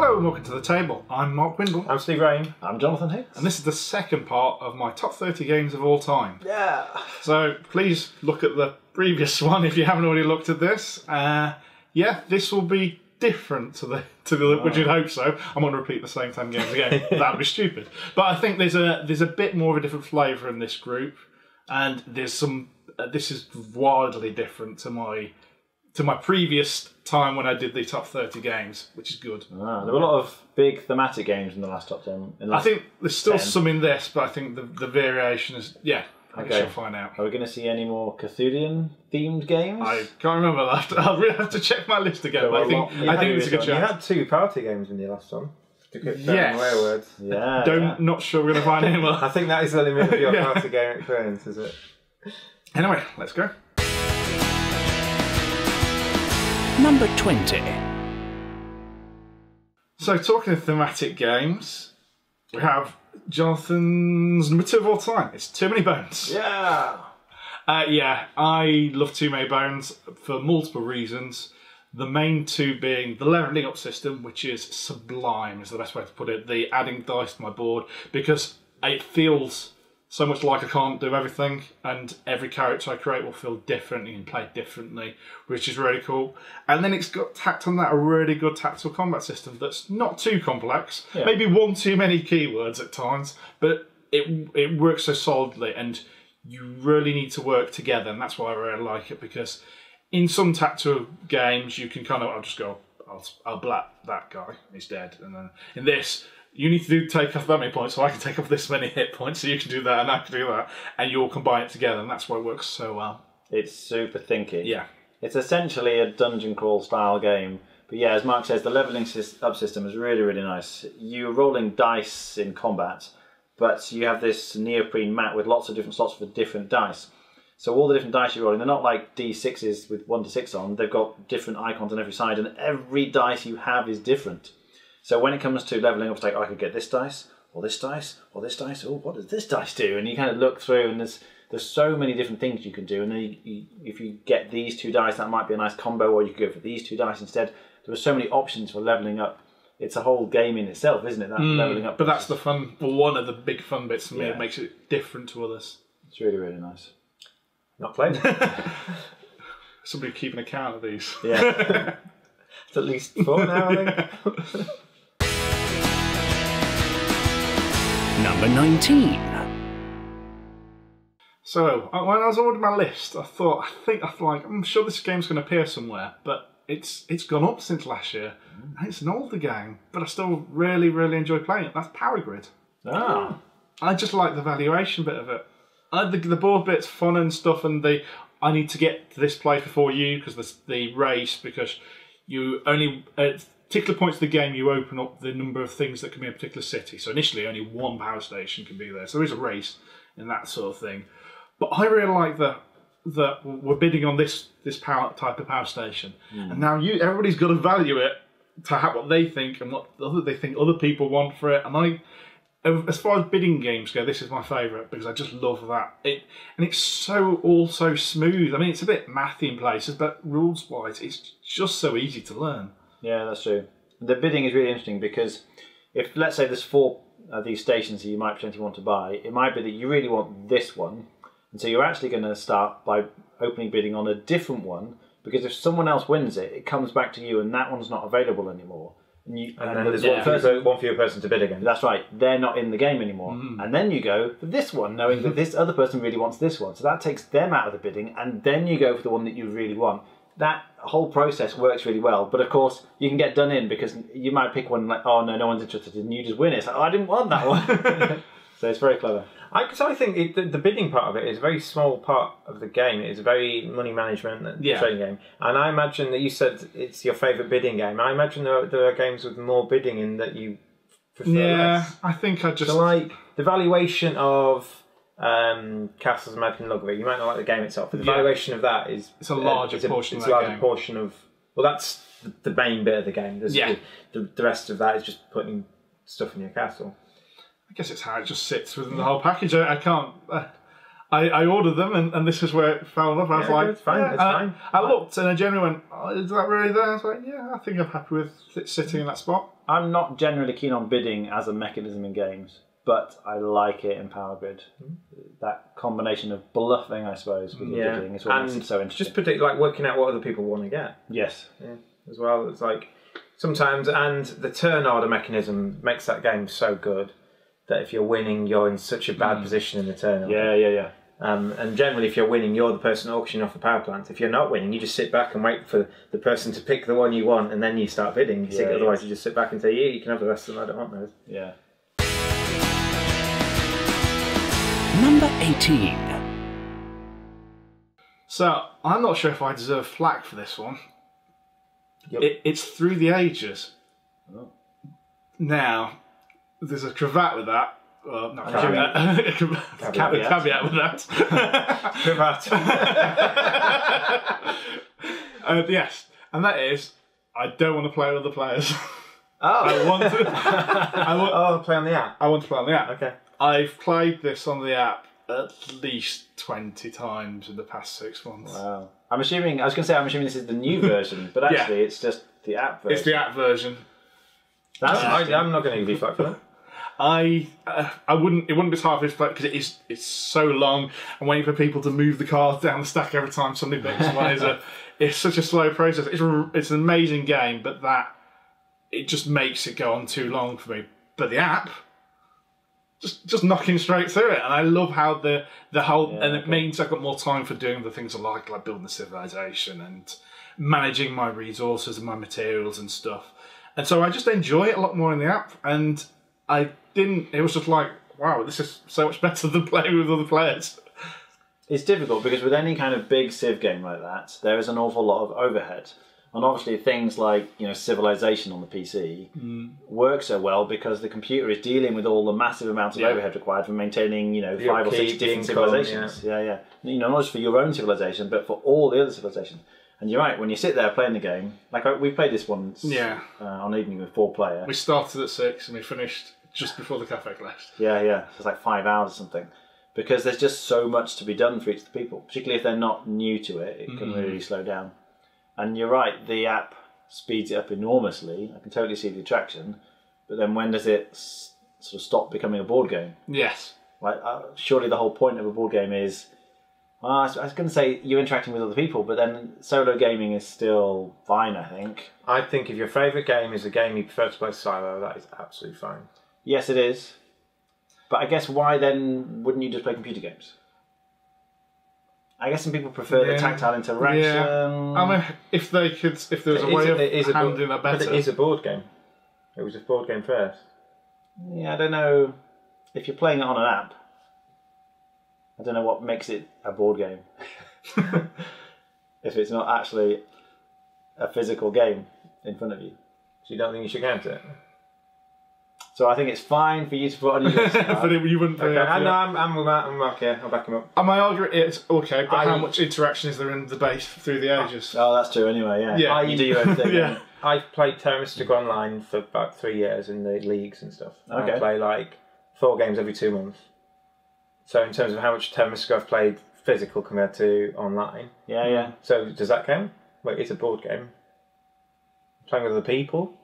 Hello and welcome to the table. I'm Mark Windle. I'm Steve Rain. I'm Jonathan Hicks. And this is the second part of my top 30 games of all time. Yeah. So please look at the previous one if you haven't already looked at this. Yeah, this will be different to the which you'd hope so. I'm going to repeat the same 10 games again. That would be stupid. But I think there's a bit more of a different flavour in this group, and there's some. This is wildly different to my previous time when I did the top 30 games, which is good. There were a lot of big thematic games in the last top 10. I think there's still some in this, but I think the variation is, I guess you'll find out. Are we going to see any more Cthulhian-themed games? I can't remember that. I'll really have to check my list again, but I think it's a good chance. You had 2 party games in the last one. Yes. Yeah. Not sure we're going to find any more. I think that is the limit of your party game experience, is it? Anyway, let's go. Number 20. So, talking of thematic games, we have Jonathan's number 2 of all time. It's Too Many Bones. Yeah. I love Too Many Bones for multiple reasons. The main two being the levelling up system, which is sublime, is the best way to put it. The adding dice to my board, because it feels so much like I can't do everything, and every character I create will feel different and play differently, which is really cool. And then it's got tacked on that a really good tactical combat system that's not too complex, maybe one too many keywords at times, but it works so solidly, and you really need to work together, and that's why I really like it, because in some tactical games you can I'll just go, I'll blat that guy, he's dead, and then in this, you need to take off that many points, so I can take off this many hit points, so you can do that and I can do that, and you'll combine it together, and that's why it works so well. It's super thinky. Yeah. It's essentially a dungeon crawl style game, but yeah, as Mark says, the levelling up system is really, really nice. You're rolling dice in combat, but you have this neoprene mat with lots of different slots for different dice. So all the different dice you're rolling, they're not like D6s with 1 to 6 on, they've got different icons on every side, and every dice you have is different. So when it comes to levelling up, it's like, I could get this dice, or this dice, or this dice. Oh, what does this dice do? And you kind of look through, and there's so many different things you can do. And then if you get these 2 dice, that might be a nice combo, or you could go for these 2 dice instead. There are so many options for levelling up. It's a whole game in itself, isn't it? That levelling up. But that's the fun. Well, one of the big fun bits for me. It makes it different to others. It's really, really nice. Not played. Somebody keeping account of these. Yeah. It's at least 4 now, I think. Number 19. So, when I was ordering my list, I thought, I'm sure this game's going to appear somewhere, but it's gone up since last year, and it's an older game, but I still really, really enjoy playing it. That's Power Grid. Ah. I just like the valuation bit of it. The board bit's fun and stuff, and I need to get to this place before you, because there's the race, because you only... At particular points of the game, you open up the number of things that can be in a particular city. So initially, only 1 power station can be there. So there is a race and that sort of thing. But I really like that we're bidding on this type of power station, and now everybody's got to value it to have what they think and what they think other people want for it. And as far as bidding games go, this is my favourite because I just love that. And it's also smooth. I mean, it's a bit mathy in places, but rules-wise, it's just so easy to learn. Yeah, that's true. The bidding is really interesting because if, let's say, there's 4 of these stations that you might potentially want to buy, it might be that you really want this one, and so you're actually going to start by opening bidding on a different one, because if someone else wins it, it comes back to you, and that one's not available anymore. And then there's one fewer person to bid against. That's right. They're not in the game anymore. And then you go for this one, knowing that this other person really wants this one. So that takes them out of the bidding, and then you go for the one that you really want. That whole process works really well, but of course you can get done in because you might pick one like, oh no one's interested, and you just win it. It's like, oh, I didn't want that one. So it's very clever. I think the bidding part of it is a very small part of the game. It's a very money management and trading game. And I imagine that you said it's your favourite bidding game. I imagine there are games with more bidding in that you prefer less. I think I just... So like the valuation of Castles Magic and Luggery, you might not like the game itself, but the valuation of that is... It's a larger portion of that game. It's a larger portion of... Well, that's the main bit of the game. The rest of that is just putting stuff in your castle. I guess it's how it just sits within the whole package. I can't... I ordered them, and this is where it fell off. I was like, it's fine. It's fine. I looked, and I genuinely went, oh, is that really there? I was like, yeah, I think I'm happy with it sitting in that spot. I'm not generally keen on bidding as a mechanism in games, but I like it in Power Grid. That combination of bluffing, I suppose, with your bidding is what makes it so interesting. Just predict, like working out what other people want to get. Yes. Yeah, as well. It's like sometimes, and the turn order mechanism makes that game so good that if you're winning, you're in such a bad position in the turn order. Yeah. And generally, if you're winning, you're the person auctioning off the power plant. If you're not winning, you just sit back and wait for the person to pick the one you want, and then you start bidding. Otherwise, you just sit back and say, "Yeah, you can have the rest of them. I don't want those." Yeah. Number 18. So I'm not sure if I deserve flack for this one. It's Through the Ages. Oh. Now, there's a cravat with that. Well, not Caveat. caveat with that. Yes, and that is, I don't want to play with other players. I want to play on the app. I want to play on the app. Okay. I've played this on the app at least 20 times in the past 6 months. Wow. I'm assuming this is the new version, but actually it's just the app version. It's the app version. I'm not going to give you flack for that. I wouldn't. It wouldn't be as hard for this to play because it's so long and waiting for people to move the cards down the stack every time somebody picks one it's such a slow process. It's an amazing game, but it just makes it go on too long for me. But the app, just knocking straight through it, and I love how the whole it means I've got more time for doing the things I like building the civilization and managing my resources and my materials and stuff. And so I just enjoy it a lot more in the app, and it was just like, wow, this is so much better than playing with other players. It's difficult because with any kind of big Civ game like that, there is an awful lot of overhead. And obviously things like, Civilization on the PC work so well because the computer is dealing with all the massive amounts of overhead required for maintaining, 5 or 6 different civilizations. Yeah. Not just for your own civilization, but for all the other civilizations. And you're right, when you sit there playing the game, like we played this once on evening with 4 player. We started at 6 and we finished just before the cafe closed. Yeah. It's like 5 hours or something. Because there's just so much to be done for each of the people. Particularly if they're not new to it, it can really slow down. And you're right, the app speeds it up enormously. I can totally see the attraction. But then when does it sort of stop becoming a board game? Yes. Like, surely the whole point of a board game is... Well, I was going to say you're interacting with other people, but then solo gaming is still fine, I think. I think if your favourite game is a game you prefer to play solo, that is absolutely fine. Yes, it is. But I guess why then wouldn't you just play computer games? I guess some people prefer the tactile interaction. Yeah. I mean, if there was a way of handling that better. But it is a board game. It was a board game first. Yeah, I don't know. If you're playing it on an app, I don't know what makes it a board game. If it's not actually a physical game in front of you. So you don't think you should count it? So I think it's fine for you to put on your list. But you wouldn't play I'm okay. I'll back him up. My argument is, okay, but how much interaction is there in the base Through the Ages? Oh, that's true anyway, yeah. You do your own thing. Yeah. I've played Terra Mystica Online for about 3 years in the leagues and stuff. Okay. I play like 4 games every 2 months. So in terms of how much Terra Mystica I've played physical compared to online. Yeah. So does that count? Well, it's a board game. Playing with other people.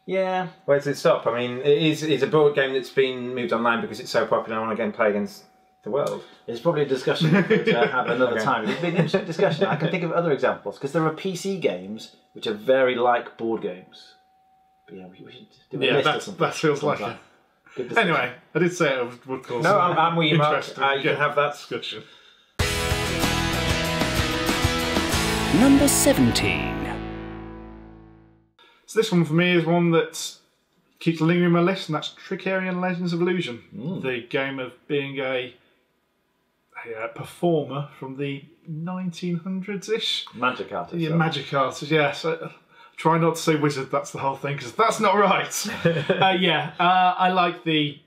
Yeah. Where does it stop? I mean, it's a board game that's been moved online because it's so popular. I want to go and play against the world. It's probably a discussion we could have another time. It's been an interesting discussion. I can think of other examples because there are PC games which are very like board games. But yeah, we should do a list or something. That feels like it. Anyway, I did say it would cause I'm with you, Mark. You can have that discussion. Number 17. So this one for me is one that keeps lingering on my list, and that's Trickerion Legends of Illusion. The game of being a performer from the 1900s-ish. Magic artist. Yeah, magic artist, yes. Try not to say wizard, that's the whole thing, because that's not right. I like the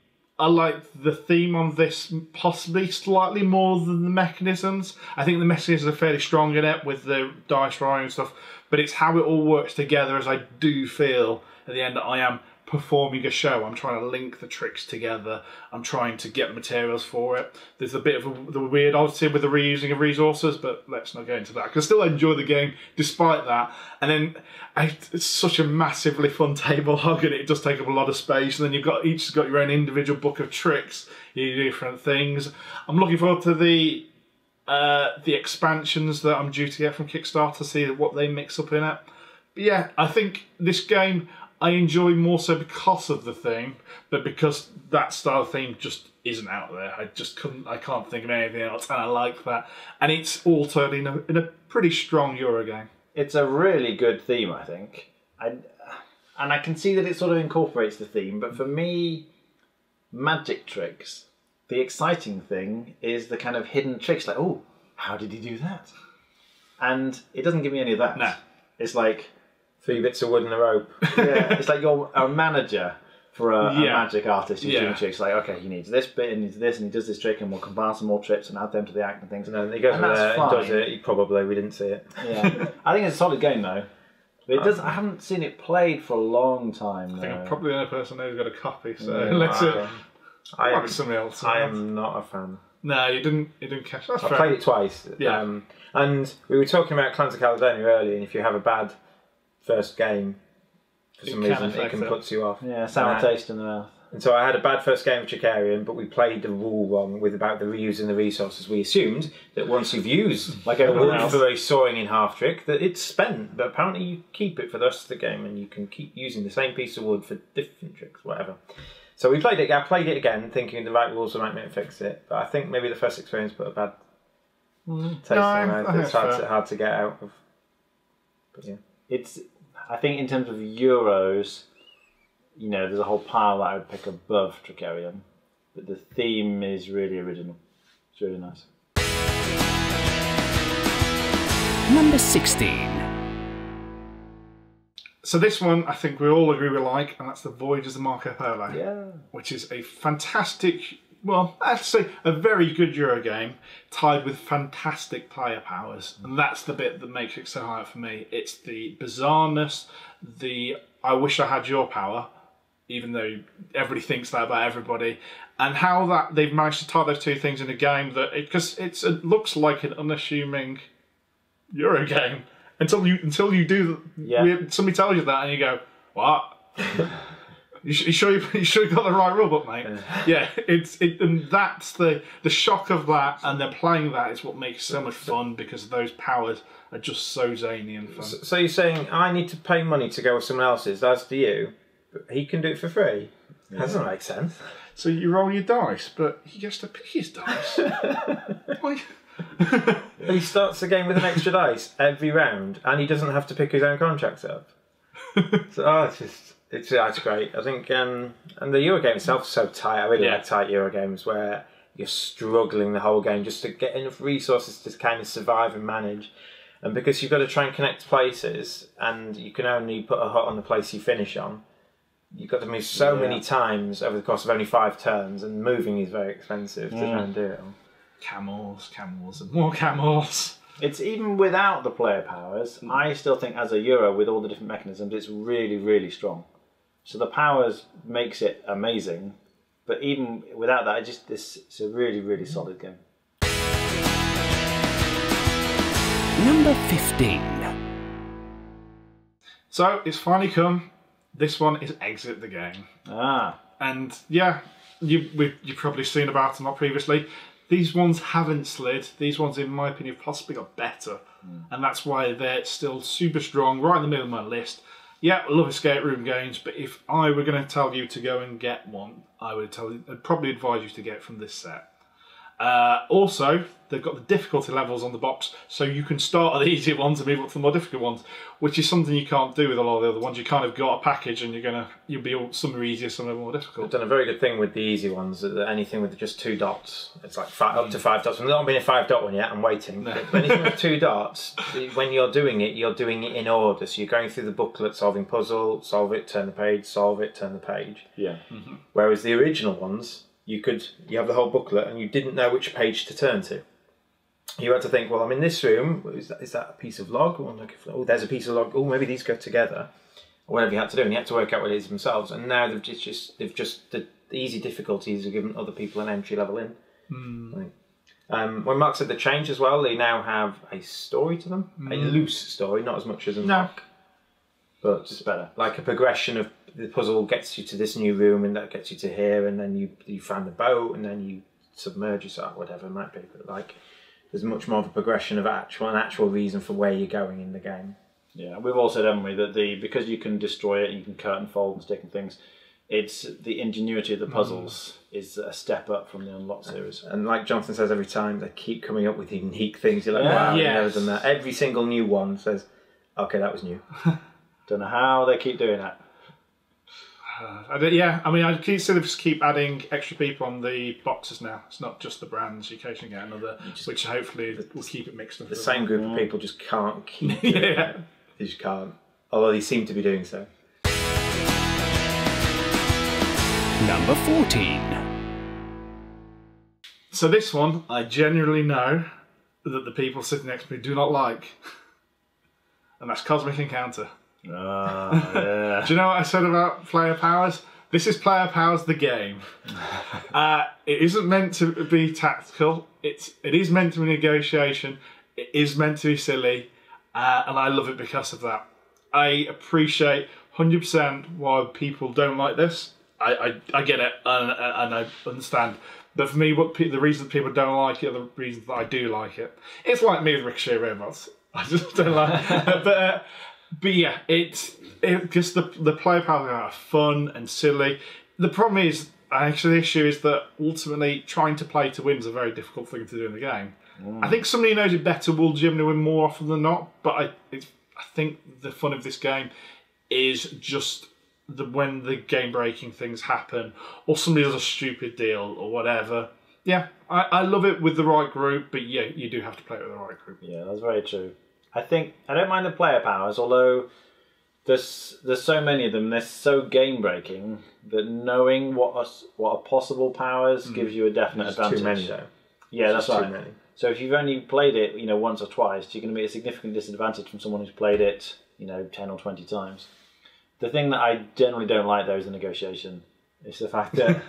theme on this possibly slightly more than the mechanisms. I think the mechanisms are fairly strong in it with the dice rolling and stuff, but it's how it all works together as I do feel at the end that I am performing a show. I'm trying to link the tricks together. I'm trying to get materials for it. There's a bit of the weird oddity with the reusing of resources, but let's not go into that. I can still enjoy the game despite that. And then it's such a massively fun table hog, and it does take up a lot of space. And then each has got your own individual book of tricks. You do different things. I'm looking forward to the expansions that I'm due to get from Kickstarter to see what they mix up in it. But yeah, I think this game I enjoy more so because of the theme, but because that style of theme just isn't out there. I can't think of anything else, and I like that. And it's all turned in a pretty strong Euro game. It's a really good theme, I think. And I can see that it sort of incorporates the theme, but for me, magic tricks, the exciting thing is the kind of hidden tricks, like, oh, how did he do that? And it doesn't give me any of that. No. It's like 3 bits of wood and a rope. Yeah, it's like you're a manager for a magic artist who's doing tricks. Like, okay, he needs this bit and needs this, and he does this trick, and we'll combine some more tricks and add them to the act and things. And then he goes there and does it. We didn't see it. Yeah, I think it's a solid game though. But it does. I haven't seen it played for a long time. I think I'm probably the only person who's got a copy. So let's somebody else. I am not a fan. No, you didn't catch that. I played it twice. Yeah. And we were talking about Clans of Caledonia earlier, and if you have a bad first game, for some reason it can put you off. Yeah, sour taste in the mouth. And so I had a bad first game of Chicarian, but we played the rule wrong about the reusing the resources. We assumed that once you've used like everyone else for a sawing in half trick, that it's spent. But apparently you keep it for the rest of the game, and you can keep using the same piece of wood for different tricks, whatever. So we played it. I played it again, thinking the right rules might make me fix it. But I think maybe the first experience put a bad taste in my mouth. It's hard to get out of. But yeah, I think in terms of Euros, there's a whole pile that I would pick above Tricarion, but the theme is really original. It's really nice. Number 16. So this one, I think we all agree we like, and that's the Voyages of Marco Polo. Yeah. Which is a fantastic, well, I'd say a very good Euro game, tied with fantastic player powers. And that's the bit that makes it so high for me. It's the bizarreness, the I wish I had your power, even though everybody thinks that about everybody, and how that they've managed to tie those two things in a game that, because it looks like an unassuming Euro game. Until you do, somebody tells you that and you go, what? you sure you got the right rule book, mate? Yeah, and that's the shock of that, and they're playing that is what makes it so much fun, because those powers are just so zany and fun. So you're saying I need to pay money to go with someone else's? That's to you, but he can do it for free? Yeah. That doesn't make sense. So you roll your dice, but he gets to pick his dice. Why? He starts the game with an extra dice every round, and he doesn't have to pick his own contracts up. So it's great. I think, and the Euro game itself is so tight. I really like tight Euro games where you're struggling the whole game just to get enough resources to kind of survive and manage. And because you've got to try and connect places, and you can only put a hut on the place you finish on, you've got to move so many times over the course of only 5 turns, and moving is very expensive to try and do it all. Camels, and more camels. It's even without the player powers, I still think as a Euro, with all the different mechanisms, it's really, really strong. So the powers makes it amazing, but even without that, it's a really, really solid game. Number 15. So it's finally come. This one is Exit the Game. And yeah, you've probably seen about them not previously. These ones haven't slid. These ones, in my opinion, have possibly got better. And that's why they're still super strong, right in the middle of my list. Yeah, I love escape room games, but if I were going to tell you to go and get one, I'd probably advise you to get it from this set. Also, they've got the difficulty levels on the box, so you can start at the easier ones and move up to the more difficult ones, which is something you can't do with a lot of the other ones. You kind of got a package, and you'll be some are easier, some are more difficult. I've done a very good thing with the easy ones. Anything with just 2 dots, it's like up to 5 dots. I've not been a 5-dot one yet. I'm waiting. No. But anything with 2 dots, when you're doing it in order. So you're going through the booklet, solving puzzle, solve it, turn the page, solve it, turn the page. Yeah. Mm-hmm. Whereas the original ones, you have the whole booklet and you didn't know which page to turn to. You had to think, well, I'm in this room. Is that a piece of log? Oh, there's a piece of log. Oh, maybe these go together. or whatever you had to do, and you had to work out what it is themselves. And now they've just the easy difficulties are given other people an entry level in. When Mark said the change as well, they now have a story to them, a loose story, not as much as a Mark, but it's better. Like a progression of the puzzle gets you to this new room, and that gets you to here, and then you find the boat, and then you submerge yourself, whatever it might be. But like, there's much more of a progression of an actual reason for where you're going in the game. Yeah, we've all said, haven't we, that because you can destroy it, and you can cut and fold and stick and things. It's the ingenuity of the puzzles is a step up from the Unlocked series. And like Jonathan says every time, they keep coming up with unique things. You're like, wow, I've never done that. Every single new one says, okay, that was new. Don't know how they keep doing that. I mean, I just keep adding extra people on the boxes now. It's not just the brands. You occasionally get another, which hopefully will keep it mixed up. The same group of people just can't keep doing it. They just can't. Although they seem to be doing so. Number 14. So this one, I genuinely know that the people sitting next to me do not like. And that's Cosmic Encounter. Yeah. Do you know what I said about player powers? This is player powers the game. It isn't meant to be tactical. It is meant to be negotiation. It is meant to be silly. And I love it because of that. I appreciate 100% why people don't like this. I get it and I understand. But for me, the reasons people don't like it are the reasons that I do like it. It's like me with Ricochet robots. I just don't like it. But yeah, it just the player powers are fun and silly. The problem is, actually, the issue is that ultimately trying to play to win is a very difficult thing to do in the game. I think somebody who knows it better will generally win more often than not. But I think the fun of this game is just when the game-breaking things happen, or somebody does a stupid deal or whatever. Yeah, I love it with the right group, but yeah, you do have to play it with the right group. Yeah, that's very true. I don't mind the player powers, although there's so many of them. They're so game-breaking that knowing what are possible powers gives you a definite advantage. Too many though. Yeah, that's right. Too many. So if you've only played it, once or twice, you're going to be at a significant disadvantage from someone who's played it, 10 or 20 times. The thing that I generally don't like, though, is the negotiation. It's the fact that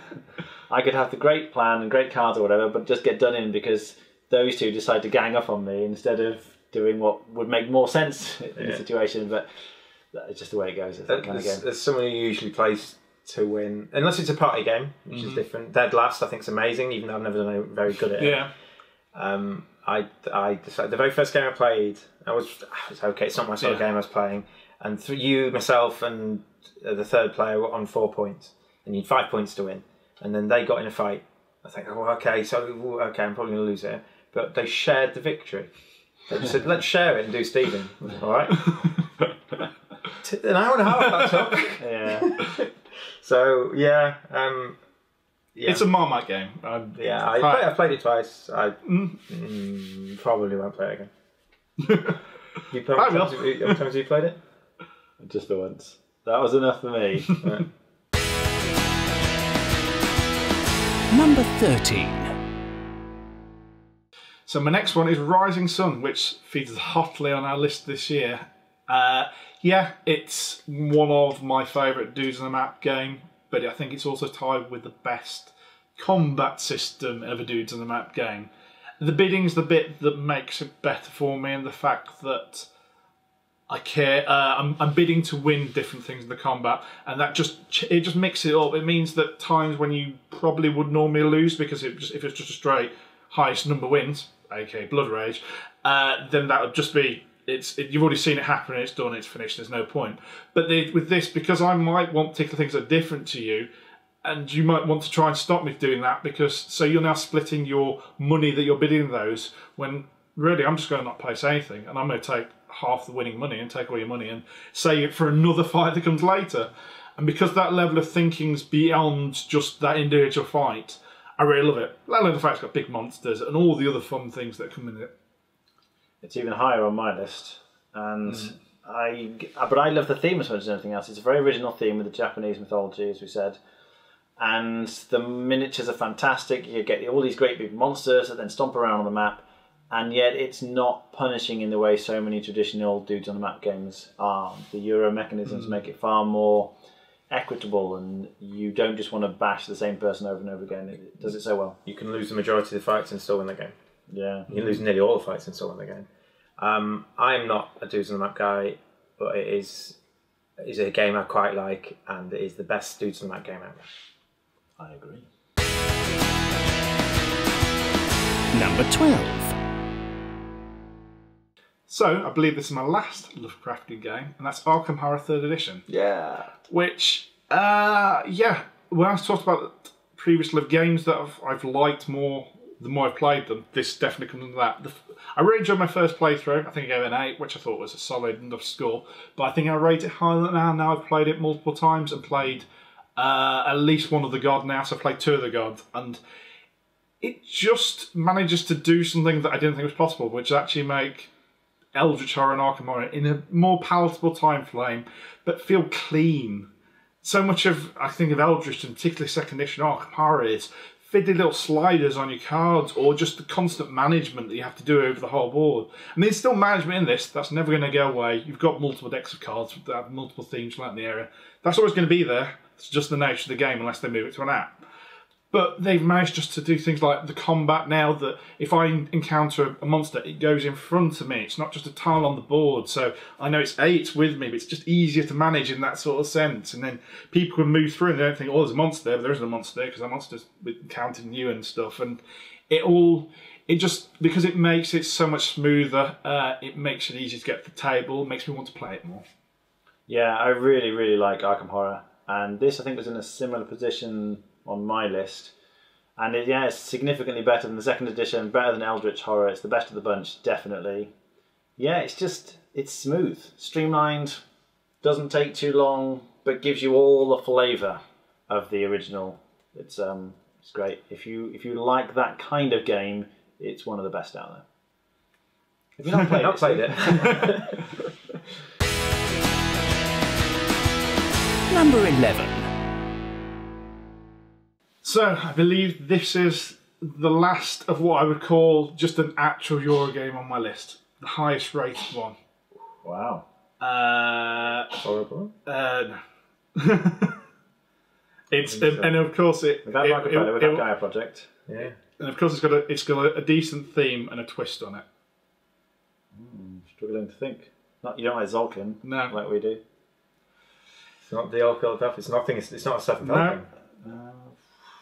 I could have the great plan and great cards or whatever, but just get done in because those two decide to gang up on me instead of doing what would make more sense in the situation. But it's just the way it goes. It's that kind of game. As someone who usually plays to win, unless it's a party game, which is different. Dead Last, I think, is amazing, even though I've never done very good at it. Yeah. I decided the very first game I played, I was okay. It's not my sort of game I was playing. And you, myself, and the third player were on 4 points, and you had 5 points to win. And then they got in a fight. I think, I'm probably going to lose here. But they shared the victory. They just said, let's share it and do Stephen. All right. An hour and a half that took. Yeah. So yeah. It's a Marmite game. I've played it twice. I probably won't play it again. How many times have you played it? Just the once. That was enough for me. Number 13. So my next one is Rising Sun, which features hotly on our list this year. It's one of my favourite Dudes on the Map game, but I think it's also tied with the best combat system of a Dudes on the Map game. The bidding's the bit that makes it better for me, and the fact that I care. I'm bidding to win different things in the combat, and that just mixes it up. It means that times when you probably would normally lose, because if it's just a straight highest number wins, aka Blood Rage, then that would just be you've already seen it happen. It's done. It's finished. There's no point. But with this, because I might want particular things that are different to you, and you might want to try and stop me doing that, so you're now splitting your money that you're bidding those, when really I'm just going to not place anything, and I'm going to take half the winning money and take all your money and save it for another fight that comes later. And because that level of thinking's beyond just that individual fight, I really love it. Let alone the fact it's got big monsters and all the other fun things that come in it. It's even higher on my list, and but I love the theme as much as anything else. It's a very original theme with the Japanese mythology, as we said. And the miniatures are fantastic. You get all these great big monsters that then stomp around on the map. and yet it's not punishing in the way so many traditional dudes on the map games are. The Euro mechanisms make it far more equitable, and you don't just want to bash the same person over and over again. It does it so well. You can lose the majority of the fights and still win the game. Yeah. You can lose nearly all the fights and still win the game. I'm not a dudes on the map guy, but it is a game I quite like, and it is the best dudes on the map game ever. I agree. Number 12. So, I believe this is my last Lovecraftian game, and that's Arkham Horror 3rd Edition. Yeah. Which, when I talked about previous Live games that I've liked more, the more I've played them, this definitely comes into that. I really enjoyed my first playthrough. I think I gave it an 8, which I thought was a solid enough score. But I think I rate it higher than that now. I've played it multiple times and played at least one of the God now, so I've played 2 of the God. And it just manages to do something that I didn't think was possible, which is actually make Eldritch Horror and Arkham Horror in a more palatable time frame, but feel clean. So much of, I think, of Eldritch, and particularly second edition Arkham Horror, is fiddly little sliders on your cards, or just the constant management that you have to do over the whole board. And there's still management in this, that's never going to go away. You've got multiple decks of cards that have multiple themes like in the area. That's always going to be there. It's just the nature of the game unless they move it to an app. But they've managed just to do things like the combat now, that if I encounter a monster, it goes in front of me. It's not just a tile on the board. So I know it's with me, but it's just easier to manage in that sort of sense. And then people can move through and they don't think, oh, there's a monster there, but there isn't a monster there because that monster's counting you and stuff. And it just, because it makes it so much smoother, it makes it easier to get to the table, makes me want to play it more. Yeah, I really, really like Arkham Horror. And this, I think, was in a similar position on my list, and it's significantly better than the second edition, better than Eldritch Horror. It's the best of the bunch, definitely. Yeah, it's smooth, streamlined, doesn't take too long, but gives you all the flavour of the original. It's great. If you like that kind of game, it's one of the best out there. Have you not played Not played it. Number 11. So, I believe this is the last of what I would call just an actual Euro game on my list. The highest rated one. Wow. Horrible. No. And of course We've had Michael Feller with that Gaia project. Yeah. And of course it's got a decent theme and a twist on it. Struggling to think. You don't like Zolkin, No. like we do. It's not the old Philadelphia. It's nothing. It's not a 7th No. game.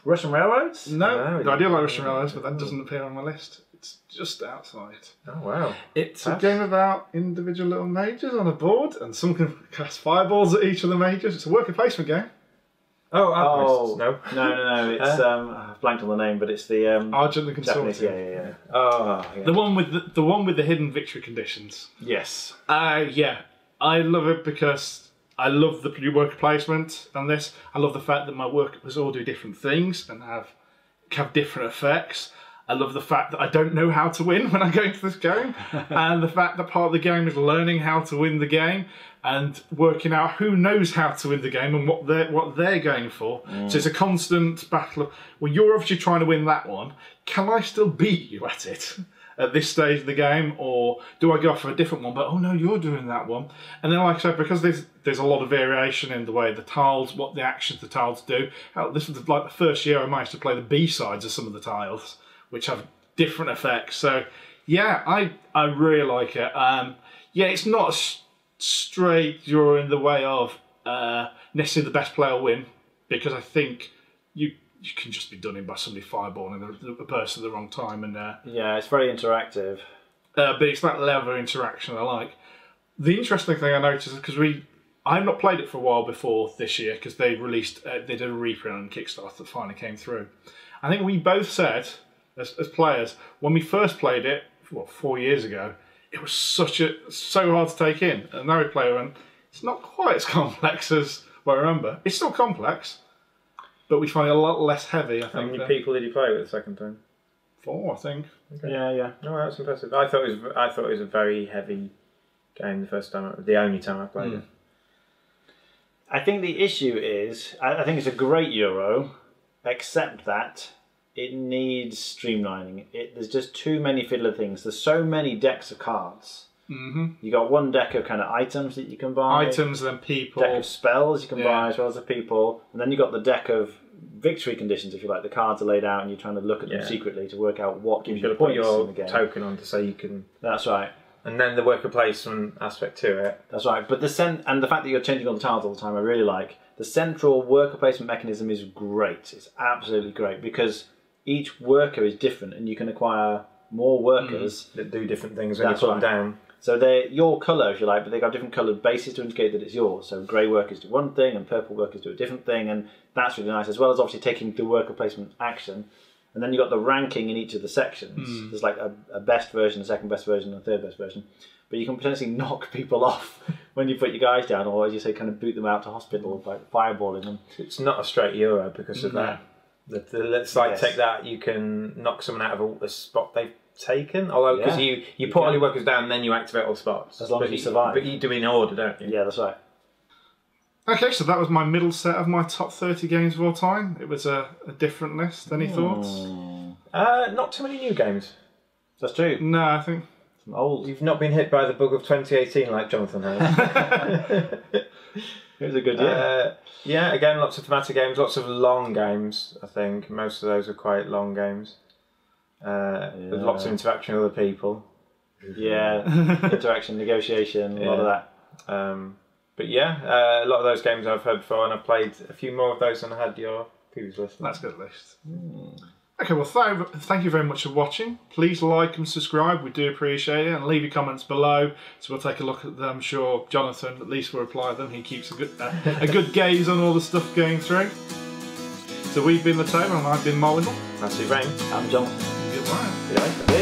Russian Railroads? No, No, I do like Russian Railroads, but that doesn't appear on my list. It's just outside. Oh wow! It's a game about individual little mages on a board, and some can cast fireballs at each of the mages. It's a worker placement game. Oh, Oh, no. No. It's I've blanked on the name, but it's the Argent the Japanese. Consortium. Yeah. Oh, yeah. The one with the hidden victory conditions. Yes. Yeah, I love it because I love the worker placement on this. I love the fact that my workers all do different things and have different effects. I love the fact that I don't know how to win when I go into this game, and the fact that part of the game is learning how to win the game and working out who knows how to win the game and what they're going for. So it's a constant battle of, well, you're obviously trying to win that one. Can I still beat you at it at this stage of the game, or do I go for a different one? But oh no, you're doing that one. And then, like I said, because there's a lot of variation in the way the tiles, what the actions the tiles do. This was like the first year I managed to play the B sides of some of the tiles, which have different effects. So yeah, I really like it. It's not a straight draw in the way of necessarily the best player win, because I think you can just be done in by somebody fireballing the person at the wrong time. And it's very interactive. but it's that level of interaction I like. The interesting thing I noticed is because I've not played it for a while before this year, because they did a reprint on Kickstarter that finally came through. I think we both said, as players, when we first played it, 4 years ago, it was so hard to take in. And now we play it and it's not quite as complex as what I remember. It's still complex, but we find it a lot less heavy, I think. How many people did you play with the second time? 4, I think. Okay. Yeah. No, that's impressive. I thought it was a very heavy game the first time, the only time I played it. I think the issue is, I think it's a great Euro, except that it needs streamlining. There's just too many fiddler things. There's so many decks of cards. You got one deck of kind of items that you can buy. Items, then people. Deck of spells you can buy as well as the people. And then you got the deck of victory conditions, if you like. The cards are laid out and you're trying to look at them secretly to work out what gives you points in the game. Token on to say you can... That's right. And then the worker placement aspect to it. That's right. But and the fact that you're changing all the tiles all the time, I really like. The central worker placement mechanism is great. It's absolutely great because each worker is different and you can acquire more workers that do different things when you put them down. So they're your colour, if you like, but they've got different coloured bases to indicate that it's yours. So grey workers do one thing and purple workers do a different thing, and that's really nice, as well as obviously taking the worker placement action. And then you've got the ranking in each of the sections. There's like a best version, a second best version, and a third best version. But you can potentially knock people off when you put your guys down, or as you say, kind of boot them out to hospital by fireballing them. It's not a straight Euro because of that. Let's take that, you can knock someone out of a spot they've taken. Although, because you put all your workers down and then you activate all spots. As long as you survive. But you do in order, don't you? Yeah, that's right. Okay, so that was my middle set of my top 30 games of all time. It was a different list. Any thoughts? Not too many new games. That's true. No, I think... Some old. You've not been hit by the bug of 2018 like Jonathan has. It was a good year. Yeah, again, lots of thematic games, lots of long games, I think. Most of those are quite long games. With lots of interaction with other people. Yeah, interaction, negotiation, a lot of that. But yeah, a lot of those games I've heard before, and I've played a few more of those than I had your previous list. That's a good list. Okay, well, thank you very much for watching. Please like and subscribe. We do appreciate it. And leave your comments below, so we'll take a look at them. I'm sure Jonathan at least will reply to them. He keeps a good gaze on all the stuff going through. So we've been The Tamer, and I've been Windle. That's Rain. I'm Jonathan. Goodbye. Good night.